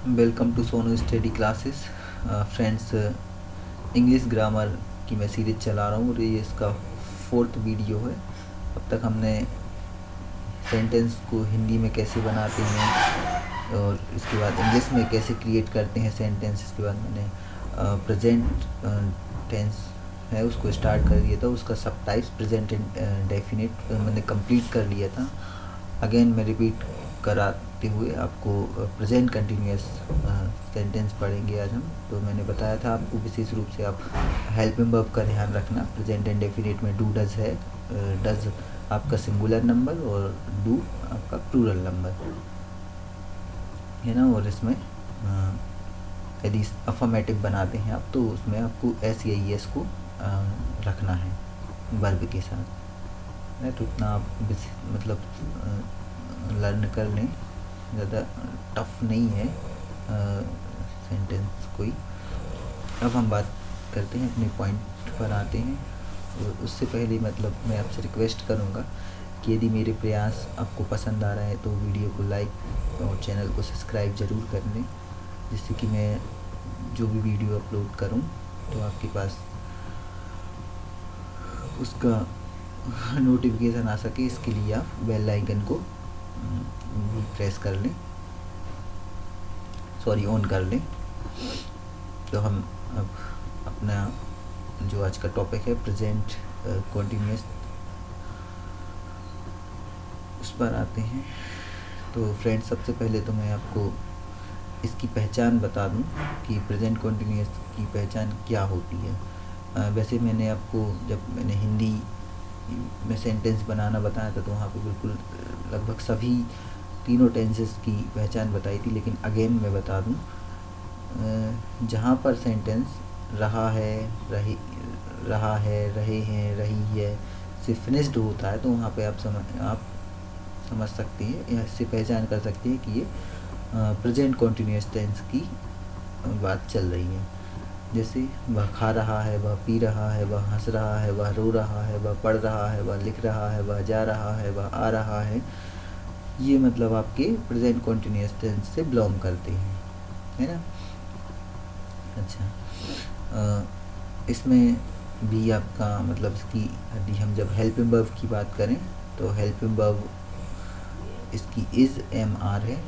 Welcome to Sonu study classes. Friends, English grammar की मैं series चला रहा हूँ और ये इसका 4th वीडियो है। अब तक हमने सेंटेंस को हिंदी में कैसे बनाते हैं और इसके बाद इंग्लिश में कैसे क्रिएट करते हैं सेंटेंस। इसके बाद मैंने प्रेजेंट टेंस है उसको स्टार्ट कर दिया था, उसका सब टाइप्स प्रेजेंट एंड डेफिनेट मैंने कंप्लीट कर लिया था। अगेन मैं रिपीट कराते हुए आपको प्रेजेंट कंटिन्यूअस सेंटेंस पढ़ेंगे आज हम। तो मैंने बताया था आपको विशेष रूप से आप हेल्पिंग वर्ब का ध्यान रखना। प्रेजेंट एंड डेफिनेट में डू डज है, डज आपका सिंगुलर नंबर और डू आपका प्लूरल नंबर है ना। और इसमें यदि अफर्मेटिव बनाते हैं आप तो उसमें आपको एस या ई एस को रखना है वर्ब के साथ, नहीं तो इतना आप मतलब लर्न कर लें, ज़्यादा टफ नहीं है सेंटेंस कोई। अब हम बात करते हैं, अपने पॉइंट पर आते हैं। और उससे पहले मतलब मैं आपसे रिक्वेस्ट करूँगा कि यदि मेरे प्रयास आपको पसंद आ रहा है तो वीडियो को लाइक और चैनल को सब्सक्राइब ज़रूर कर लें, जिससे कि मैं जो भी वीडियो अपलोड करूँ तो आपके पास उसका नोटिफिकेशन आ सके। इसके लिए आप बेल आइकन को भी प्रेस कर लें, ऑन कर लें। तो हम अब अपना जो आज का टॉपिक है प्रेजेंट कॉन्टिन्यूअस, उस पर आते हैं। तो फ्रेंड्स, सबसे पहले तो मैं आपको इसकी पहचान बता दूं कि प्रेजेंट कॉन्टिन्यूअस की पहचान क्या होती है। वैसे मैंने आपको जब मैंने हिंदी में सेंटेंस बनाना बताया था तो वहाँ पे बिल्कुल लगभग सभी तीनों टेंसेस की पहचान बताई थी, लेकिन अगेन मैं बता दूं, जहाँ पर सेंटेंस रहा है, रहे हैं, रही है से फिनिश्ड होता है तो वहाँ पे आप समझ सकते हैं या इससे पहचान कर सकते हैं कि ये प्रेजेंट कॉन्टिन्यूअस टेंस की बात चल रही है। जैसे वह खा रहा है, वह पी रहा है, वह हंस रहा है, वह रो रहा है, वह पढ़ रहा है, वह लिख रहा है, वह जा रहा है, वह आ रहा है, ये मतलब आपके प्रेजेंट कॉन्टिन्यूअस टेंस से बिलोंग करते हैं, है ना। अच्छा, इसमें भी आपका मतलब इसकी यदि हम जब हेल्पिंग वर्ब की बात करें तो हेल्पिंग वर्ब इसकी इज़ एम आर है।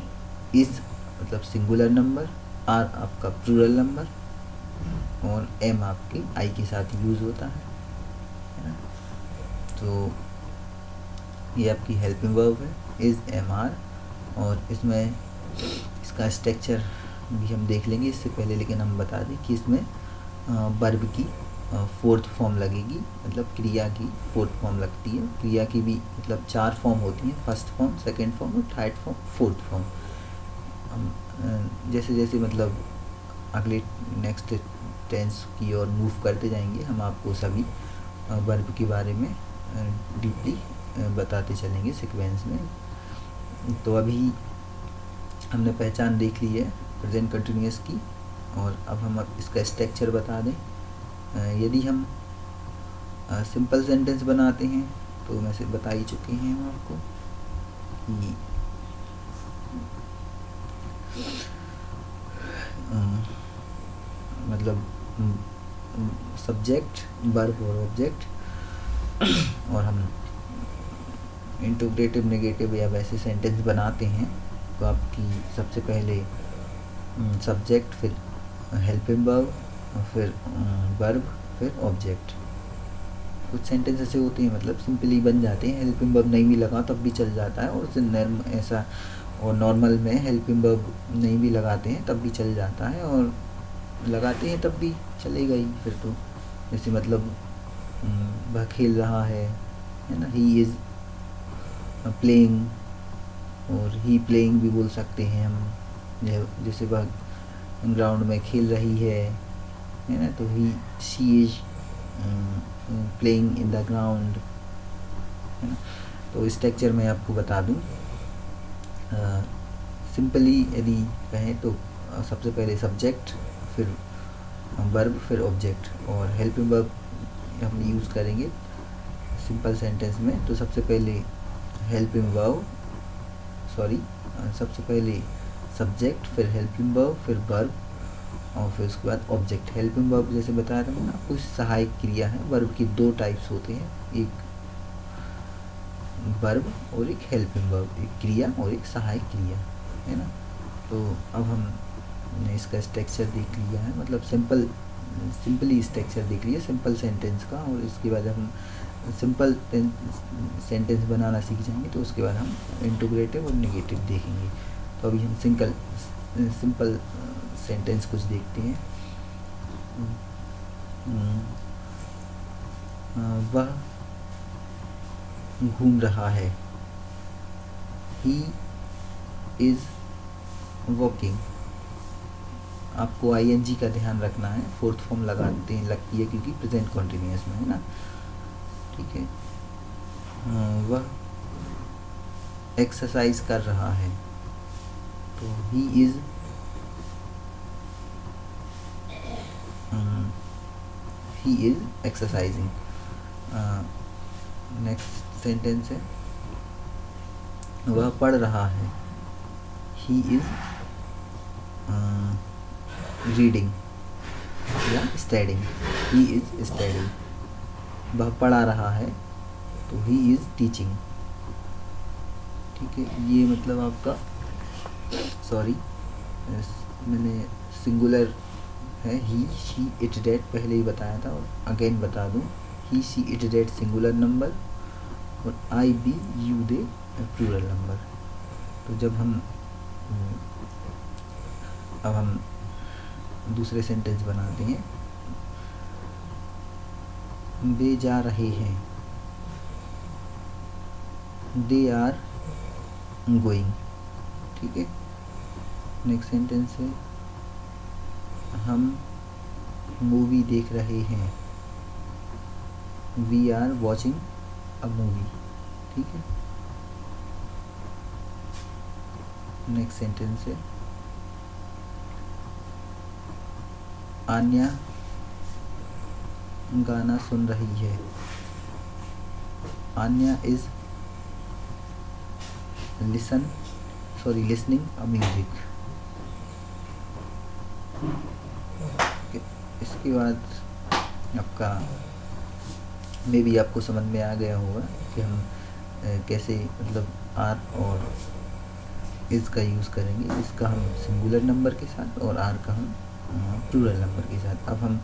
इज़ मतलब सिंगुलर नंबर, आर आपका प्लूरल नंबर और एम आपके आई के साथ यूज़ होता है ना। तो ये आपकी हेल्पिंग वर्ब है, इज़ एम आर। और इसमें इसका स्ट्रक्चर भी हम देख लेंगे इससे पहले, लेकिन हम बता दें कि इसमें वर्ब की 4th फॉर्म लगेगी, मतलब क्रिया की 4th फॉर्म लगती है। क्रिया की भी मतलब 4 फॉर्म होती हैं, फर्स्ट फॉर्म, सेकेंड फॉर्म और थर्ड फॉर्म, 4th फॉर्म। हम जैसे जैसे मतलब अगले नेक्स्ट टेंस की ओर मूव करते जाएंगे, हम आपको सभी वर्ब के बारे में डीपली बताते चलेंगे सीक्वेंस में। तो अभी हमने पहचान देख ली है प्रेजेंट कंटिन्यूअस की, और अब हम इसका स्ट्रक्चर बता दें। यदि हम सिंपल सेंटेंस बनाते हैं तो वैसे बता ही चुके हैं हम आपको कि मतलब सब्जेक्ट, वर्ब और ऑब्जेक्ट, और हम इंटीग्रेटिव, नेगेटिव या वैसे सेंटेंस बनाते हैं तो आपकी सबसे पहले सब्जेक्ट, फिर हेल्पिंग वर्ब, फिर वर्ब, फिर ऑब्जेक्ट। कुछ सेंटेंस ऐसे होते हैं मतलब सिंपली बन जाते हैं, हेल्पिंग वर्ब नहीं भी लगा तब भी चल जाता है, और ऐसा और नॉर्मल में हेल्पिंग वर्ब नहीं भी लगाते हैं तब भी चल जाता है, और लगाते हैं तब भी चलेगा ही फिर तो। जैसे मतलब वह खेल रहा है ना, ही इज़ प्लेइंग, और ही प्लेइंग भी बोल सकते हैं हम। जैसे वह ग्राउंड में खेल रही है ना, तो he she is playing in the ground, है ना। तो स्ट्रक्चर मैं आपको बता दूं, सिंपली यदि कहें तो सबसे पहले सब्जेक्ट, फिर वर्ब, फिर ऑब्जेक्ट, और हेल्पिंग वर्ब हम यूज़ करेंगे सिंपल सेंटेंस में। तो सबसे पहले हेल्पिंग वर्ब, सबसे पहले सब्जेक्ट, फिर हेल्पिंग वर्ब, फिर वर्ब और फिर उसके बाद ऑब्जेक्ट। हेल्पिंग वर्ब जैसे बताया था मैंने आपको, सहायक क्रिया है। वर्ब की दो टाइप्स होते हैं, एक वर्ब और एक हेल्पिंग वर्ब, एक क्रिया और एक सहायक क्रिया, है ना। तो अब हमने इसका स्ट्रक्चर देख लिया है, मतलब सिंपली स्ट्रक्चर देख लिया सिंपल सेंटेंस का, और इसके बाद हम सिंपल सेंटेंस बनाना सीख जाएंगे, तो उसके बाद हम इंटीग्रेटिव और नेगेटिव देखेंगे। तो अभी हम सिंपल सेंटेंस कुछ देखते हैं। वह घूम रहा है, ही इज़ वॉकिंग। आपको आईएनजी का ध्यान रखना है, फोर्थ फॉर्म लगती है क्योंकि प्रेजेंट कॉन्टिन्यूअस में है ना, ठीक है। वह एक्सरसाइज कर रहा है, तो he is exercising. Next sentence है, वह पढ़ रहा है, ही इज़ रीडिंग या स्टडिंग, ही इज़ स्टडिंग। वह पढ़ा रहा है, तो ही इज़ टीचिंग, ठीक है। ये मतलब आपका मैंने सिंगुलर है, ही शी इट डेट पहले ही बताया था, और अगेन बता दूं, he she it that singular number और I we you they plural number. तो जब अब हम दूसरे सेंटेंस बनाते हैं। वे जा रहे हैं, दे आर गोइंग, ठीक है। नेक्स्ट सेंटेंस है, हम मूवी देख रहे हैं, we are watching a movie, ठीक है। नेक्स्ट सेंटेंस है, आन्या गाना सुन रही है, Anya is listening a music. इसके बाद आपका मे भी आपको समझ में आ गया होगा कि हम कैसे मतलब आर और इस का यूज़ करेंगे। इसका हम सिंगुलर नंबर के साथ और आर का हम प्लूरल नंबर के साथ। अब हम